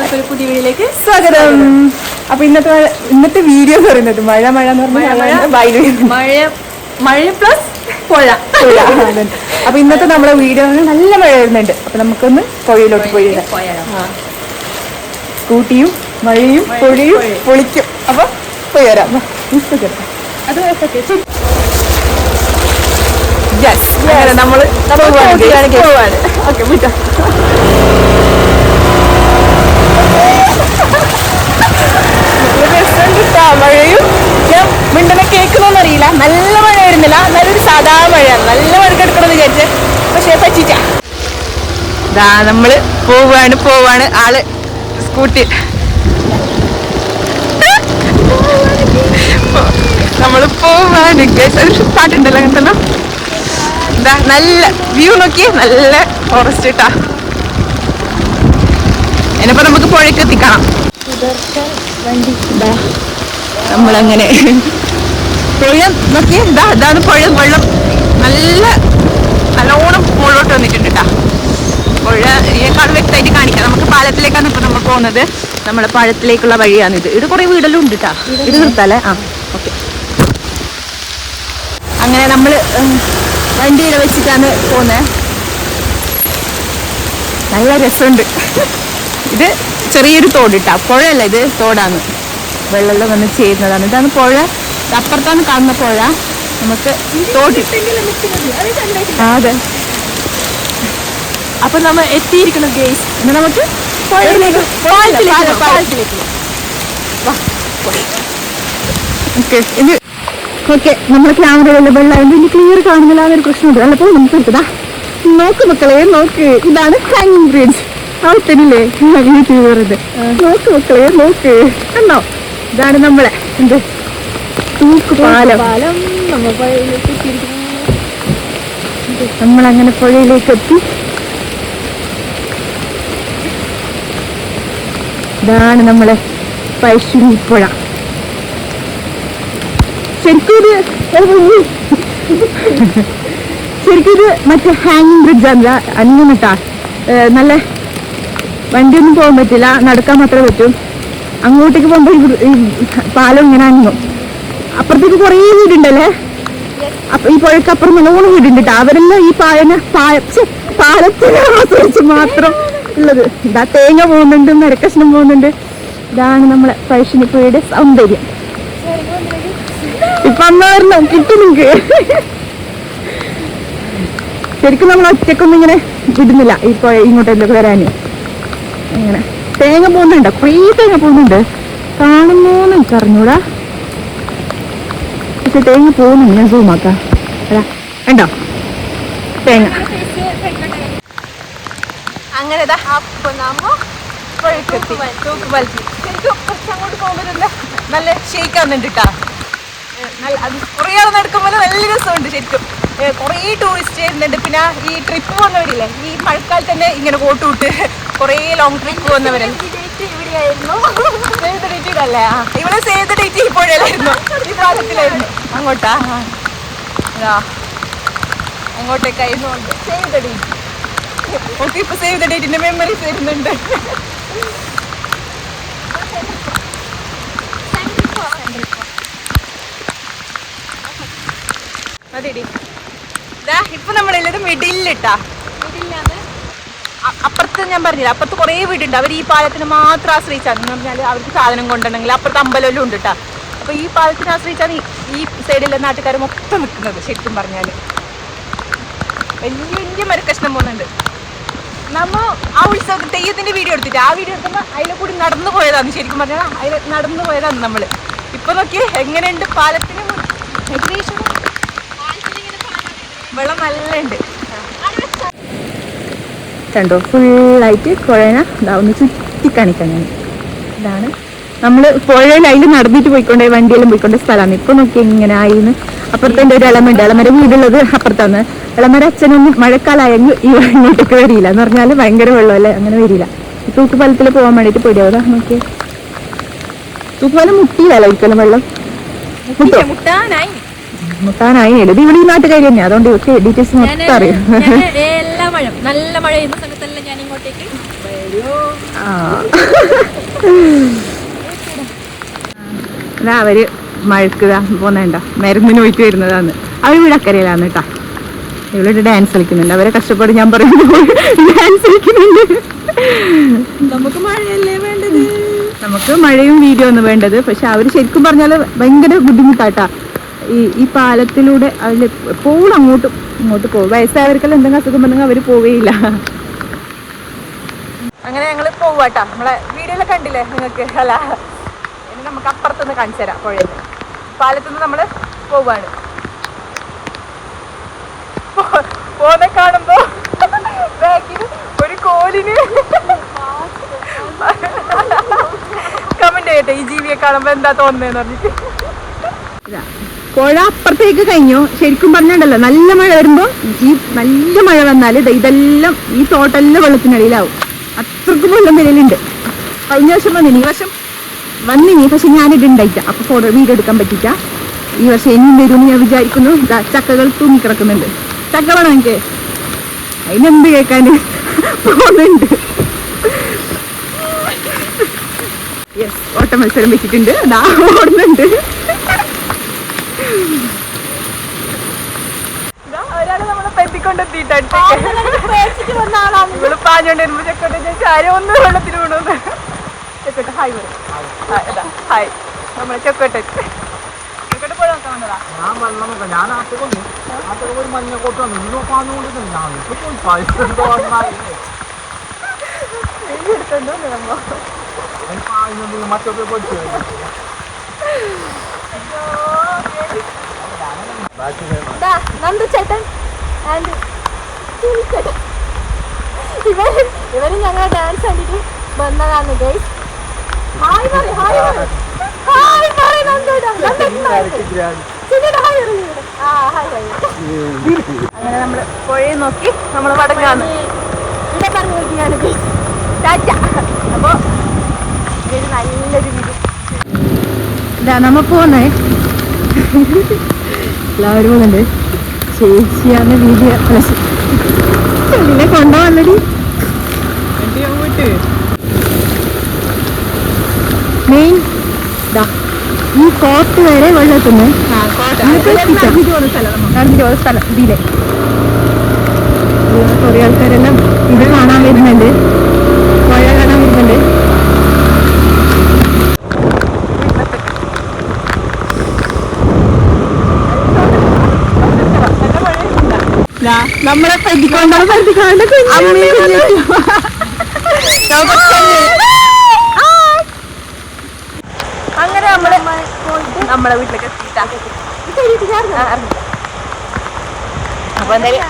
എല്ലാവർക്കും ഒരു പുതിയ വീഡിയോയിലേക്ക് സ്വാഗതം. അപ്പൊ ഇന്നത്തെ വീഡിയോ എന്ന് പറയുന്നത് മഴ എന്ന് പറഞ്ഞാൽ മഴ പ്ലസ് പുഴ. അപ്പൊ ഇന്നത്തെ നമ്മളെ വീഡിയോ നല്ല മഴ വരുന്നുണ്ട്. അപ്പൊ നമുക്കൊന്ന് പുഴയിലോട്ട് പോയി സ്കൂട്ടിയും മഴയും പുഴയും പൊളിക്കും. അപ്പൊ പോയി വരാം. അത് നമ്മള് പോവാണ്. ഓക്കെ വിട്ടോ. മഴയും ഞാൻ മിണ്ടനെ കേൾക്കുന്നോന്നറിയില്ല. നല്ല മഴ വരുന്നില്ല, നല്ലൊരു സാധാ മഴയാണ്. നല്ല മഴക്ക് എടുക്കണമെന്ന് വിചാരിച്ച് പക്ഷെ പറ്റിച്ച. ഇതാ നമ്മള് പോവാണ്. ആള് സ്കൂട്ടി നമ്മള് പോവാണ്. ഒരു പാട്ടുണ്ടല്ലോ അങ്ങനത്തല്ലോ. ഇതാ നല്ല വ്യൂ നോക്കി, നല്ല ഫോറസ്റ്റ് ഇട്ടാ. ഇനിയിപ്പോ നമുക്ക് പുഴയ്ക്ക് എത്തിക്കണം. നമ്മളങ്ങനെ പുഴ നോക്കി, ഇതാണ് പുഴ. വെള്ളം നല്ലോണം മുകളിലോട്ട് വന്നിട്ടുണ്ട് കേട്ടാ. പുഴയേക്കാൾ വ്യക്തമായിട്ട് കാണിക്കാം. നമുക്ക് പാലത്തിലേക്കാണ് ഇപ്പൊ നമ്മൾ പോകുന്നത്. നമ്മളെ പാലത്തിലേക്കുള്ള വഴിയാണിത്. ഇത് കുറെ വീടെല്ലാം ഉണ്ട് കേട്ടാ. ഇത് നിർത്താലേ? ഓക്കെ. അങ്ങനെ നമ്മള് വണ്ടിയിൽ വെച്ചിട്ടാണ് പോകുന്നത്. നല്ല രസമുണ്ട്. ഇത് ചെറിയൊരു തോട് ഇട്ടാ. പുഴയല്ല, ഇത് തോടാണ്. വെള്ളം വന്ന് ചേരുന്നതാണ്. ഇതാണ് പുഴ. അപ്പുറത്താണ് കാണുന്ന പുഴ. നമുക്ക് തോട്. അതെ. അപ്പൊ നമ്മൾ എത്തിയിരിക്കണം ഗേസ്. എന്നാൽ നമുക്ക് ഓക്കെ. നമ്മളെ ക്യാമറകളിൽ വെള്ളം ഇനി ക്ലിയർ കാണുന്നില്ല. ഒരു പ്രശ്നമുണ്ട്. അല്ലപ്പോൾ നമുക്ക് എടുത്തതാ. നോക്ക് മക്കളെ, നോക്ക്. ഇതാണ് ഹാങ്ങിങ് ബ്രിഡ്ജ്. അവിടെത്തന്നില്ലേ വെറുതെ. നോക്ക് മക്കളെ, നോക്ക്. കണ്ടോ? ഇതാണ് നമ്മളെ എന്ത് തൂക്കുപാലം. നമ്മളങ്ങനെ പുഴയിലേക്ക് എത്തി. ഇതാണ് നമ്മളെ പൈശുരി പുഴ. ശരിക്കും ഇത് മറ്റേ ഹാങ്ങിങ് ബ്രിഡ്ജാണ്. അന്നിട്ടാ നല്ല വണ്ടിയൊന്നും പോകാൻ പറ്റില്ല, നടക്കാൻ മാത്രമേ പറ്റൂ. അങ്ങോട്ടേക്ക് പോകുമ്പോൾ ഈ പാലം ഇങ്ങനെ അനങ്ങും. അപ്പുറത്തേക്ക് കുറേ വീടുണ്ടല്ലേ. അപ്പൊ ഈ പുഴക്കപ്പുറം നല്ലോണം വീടുണ്ട് കേട്ടോ. അവരെല്ലാം ഈ പാലത്തിനെ ആശ്രയിച്ച് മാത്രം ഉള്ളത്. ഇതാ തേങ്ങ പോകുന്നുണ്ട്, മരക്കഷ്ണം പോകുന്നുണ്ട്. ഇതാണ് നമ്മളെ പഴശ്ശിനി പുഴയുടെ സൗന്ദര്യം. ഇപ്പൊ അന്ന് വരണം കിട്ടും നിങ്ങക്ക്. ശരിക്കും നമ്മൾ ഒറ്റക്കൊന്നും ഇങ്ങനെ വിടുന്നില്ല ഈ പുഴ ഇങ്ങോട്ടേക്ക് വരാന്. അങ്ങനെ തേങ്ങ പോകുന്നുണ്ട്, കുറേ തേങ്ങ പോകുന്നുണ്ട്. കാണുന്നോന്ന് എനിക്ക് അറിഞ്ഞൂടാ, പക്ഷെ തേങ്ങ പോകുന്നുണ്ട്. ഞാൻ സൂമാക്കാം. ഉണ്ടോ തേങ്ങ? അങ്ങനെ ശരിക്കും കുറച്ചങ്ങോട്ട് പോകുമ്പോൾ നല്ല ഷെയ്ക്കാവുന്നുണ്ട് കേട്ടാ. അത് കുറേ ആൾ നടക്കുമ്പോൾ നല്ല രസമുണ്ട്. ശരിക്കും കുറേ ടൂറിസ്റ്റ് വരുന്നുണ്ട്. പിന്നെ ഈ ട്രിപ്പ് പോകുന്നവരില്ലേ, ഈ മഴക്കാലത്ത് തന്നെ ഇങ്ങനെ കോട്ടുവിട്ട് കുറേ ലോങ് ട്രിപ്പ് പോകുന്നവരല്ലേ. സേവ് ദ ഡേറ്റ് ഇടല്ലേ? ഇവിടെ സേവ് ദ ഡേറ്റ് ഈ പുഴയിലായിരുന്നു, ഈ പാലത്തിലായിരുന്നു. അങ്ങോട്ടാ അങ്ങോട്ടേക്കായിരുന്നു സേവ് ദ ഡേറ്റ്. ഓക്കെ, ഇപ്പൊ സേവ് ദ ഡേറ്റിന്റെ മെമ്മറീസ് വരുന്നുണ്ട്. അതെടി ഇപ്പൊ നമ്മളെല്ലാവരും മിഡിലിട്ടാ. അപ്പുറത്ത് ഞാൻ പറഞ്ഞില്ല, അപ്പുറത്ത് കുറേ വീടുണ്ട്. അവർ ഈ പാലത്തിന് മാത്രം ആശ്രയിച്ചാന്ന് പറഞ്ഞാൽ അവർക്ക് സാധനം കൊണ്ടുണ്ടെങ്കിൽ അപ്പുറത്ത് അമ്പലമെല്ലാം ഉണ്ട് കേട്ടാ. അപ്പൊ ഈ പാലത്തിനെ ആശ്രയിച്ചാണ് ഈ സൈഡിലെ നാട്ടുകാർ മൊത്തം നിൽക്കുന്നത്. ശരിക്കും പറഞ്ഞാല് വലിയ മരക്കഷ്ണം പോകുന്നുണ്ട്. നമ്മ ആ ഉത്സവത്തിൽ തെയ്യത്തിന്റെ വീഡിയോ എടുത്തിട്ട് ആ വീഡിയോ എടുക്കുമ്പോൾ അതിലെ കൂടി നടന്നു പോയതാണ്. ശരിക്കും പറഞ്ഞാൽ അതിൽ നടന്നു പോയതാണ് നമ്മള്. ഇപ്പൊ നോക്കിയേ എങ്ങനെയുണ്ട് പാലത്തിന് ഏകദേശം വെള്ളം നല്ല ഉണ്ട്. കണ്ടോ, ഫുള്ളായിട്ട് പുഴന ഒന്ന് ചുറ്റി കാണിക്കാൻ. ഇതാണ് നമ്മള് പുഴയിൽ അതിൽ നടന്നിട്ട് പോയിക്കൊണ്ടേ വണ്ടിയെല്ലാം പോയിക്കൊണ്ടേ സ്ഥലമാണ്. ഇപ്പൊ നോക്കി ഇങ്ങനെ ആയിന്ന്. അപ്പുറത്തെ ഒരു ഇളമുണ്ട്, ഇളമര വീടുള്ളത് അപ്പുറത്താണ്. ഇളമര അച്ഛനൊന്നും മഴക്കാലമായെങ്കിൽ ഈ ഇങ്ങോട്ടേക്ക് വരില്ല എന്ന് പറഞ്ഞാല് ഭയങ്കര വെള്ളമല്ലേ, അങ്ങനെ വരില്ല. തൂക്കുപാലത്തിൽ പോകാൻ വേണ്ടിട്ട് പോയിടാ. നോക്കിയേ, തൂക്കുപാലം മുട്ടിയില്ലല്ലോ ഒരിക്കലും. വെള്ളം മുട്ടാനായി. ഇത് ഇവിടെ ഈ നാട്ടുകാരി തന്നെ, അതുകൊണ്ട് ഡീറ്റെയിൽസ് മൊത്തം അറിയാം. നല്ല മഴ പെയ്യുന്ന സമയത്തെല്ലാം ഞാൻ ഇങ്ങോട്ടേക്ക് അതാ അവര് മഴക്ക് പോന്നേണ്ട മരുന്നിന് പോയിട്ട് വരുന്നതാണ്. അവർ ഇവിടെ അക്കരയിലാണ് കേട്ടാ. ഇവിടെ ഡാൻസ് കളിക്കുന്നുണ്ട്. അവരെ കഷ്ടപ്പാട് ഞാൻ പറയുമ്പോൾ ഡാൻസ് കളിക്കുന്നുണ്ട്. നമുക്ക് മഴയല്ലേ വേണ്ടത്. നമുക്ക് മഴയും വീഡിയോ ഒന്നും വേണ്ടത്. പക്ഷെ അവര് ശരിക്കും പറഞ്ഞാല് ഭയങ്കര ബുദ്ധിമുട്ടാട്ടാ. ഈ പാലത്തിലൂടെ അതിൽ എപ്പോഴും ഇങ്ങോട്ട് പോകും. വയസ്സായവർക്കെല്ലാം എന്തെങ്കിലും അസുഖം വന്നെങ്കിൽ അവര് പോവേയില്ല. അങ്ങനെ ഞങ്ങള് പോവാട്ടാ. നമ്മളെ വീഡിയോയിലെ കണ്ടില്ലേ നിങ്ങൾക്ക്? അല്ല, ഇനി നമുക്ക് അപ്പുറത്തുനിന്ന് കാണിച്ചു തരാം. പുഴയിൽ പാലത്തുനിന്ന് നമ്മള് പോവാണ്. പോന്നെ കാണുമ്പോ ബാക്കിൽ ഒരു കോലിന് കമന്റ് ചെയ്യട്ടെ, ഈ ജീവിയെ കാണുമ്പോ എന്താ തോന്നുന്നതെന്ന് പറഞ്ഞിട്ട്. പുഴ അപ്പുറത്തേക്ക് കഴിഞ്ഞു. ശരിക്കും പറഞ്ഞിട്ടുണ്ടല്ലോ, നല്ല മഴ വരുമ്പോ നല്ല മഴ വന്നാല് ഇതെല്ലാം ഈ തോട്ടെല്ലാം വെള്ളത്തിനടിയിലാവും. അത്രക്കും വെള്ളം വരലുണ്ട്. കഴിഞ്ഞ വർഷം വന്നിനി, ഈ വർഷം വന്നിനി. പക്ഷെ ഞാനിത് ഉണ്ടായിട്ട, അപ്പൊ വീഡിയോ എടുക്കാൻ പറ്റില്ല. ഈ വർഷം ഇനിയും വരുമെന്ന് ഞാൻ വിചാരിക്കുന്നു. ചക്കകൾ തൂങ്ങിക്കിടക്കുന്നുണ്ട്. ചക്ക വേണം എനിക്ക്, അതിനെന്ത് കേൾക്കാന് പോകുന്നുണ്ട്. യെസ്, ഓട്ട മത്സരം വെച്ചിട്ടുണ്ട്. അതാ ഓടുന്നുണ്ട്. ഒരാള് നമ്മളെ പെട്ടിക്കൊണ്ടെത്തിയിട്ട് പാഞ്ഞോണ്ട് വരുമ്പോ ചെക്കോട്ടെ കാര്യം ഒന്ന് വെള്ളത്തിൽ വീണോന്ന്. ചെക്കോട്ടെ ഹായ് പറയും. ഹായ്, നമ്മളെ ചെക്കോട്ടെ ചെക്കോട്ടെ പോയി നോക്കാൻ വന്നതാ. എടുത്തോണ്ടോ നമ്മ നന്ദു ചേട്ടൻ ആൻഡ് ചേട്ടൻ ഇവര് ഞങ്ങൾ ഡാൻസ് കണ്ടിട്ട് വന്നതാണ് ഗൈസ്. ഹായ് പറയ്, ഹായ് പറയ്, ഹായ് പറയ് നന്ദുടാ. അങ്ങനെ നമ്മള് പുഴയെ നോക്കി നമ്മള് വടങ്ങാണ് ഇവിടെ പറഞ്ഞു നോക്കിയാണ് ഗൈസ്. ടാറ്റ. അപ്പൊ ഒരു നല്ലൊരു വീഡിയോ ഇതാ നമ്മ പോന്നേ. എല്ലാവരും പോകുന്നുണ്ട്. ചേച്ചിയാണ് വീഡിയോ ചെല്ലിനെ കൊണ്ടുവന്നടി. മെയിൻ ഈ കോട്ട് വരെ വെള്ളത്തുനിന്ന് സ്ഥലം ഇതിലെ കുറെ ആൾക്കാരെല്ലാം ഇത് കാണാൻ വരുന്നുണ്ട്. പുഴ കാണാൻ വരുന്നുണ്ട്. നമ്മളെ പറ്റിക്കൊണ്ടോ അങ്ങനെ നമ്മളെ വീട്ടിലേക്ക് എത്തിയിട്ടാ. അപ്പൊ എന്തായാലും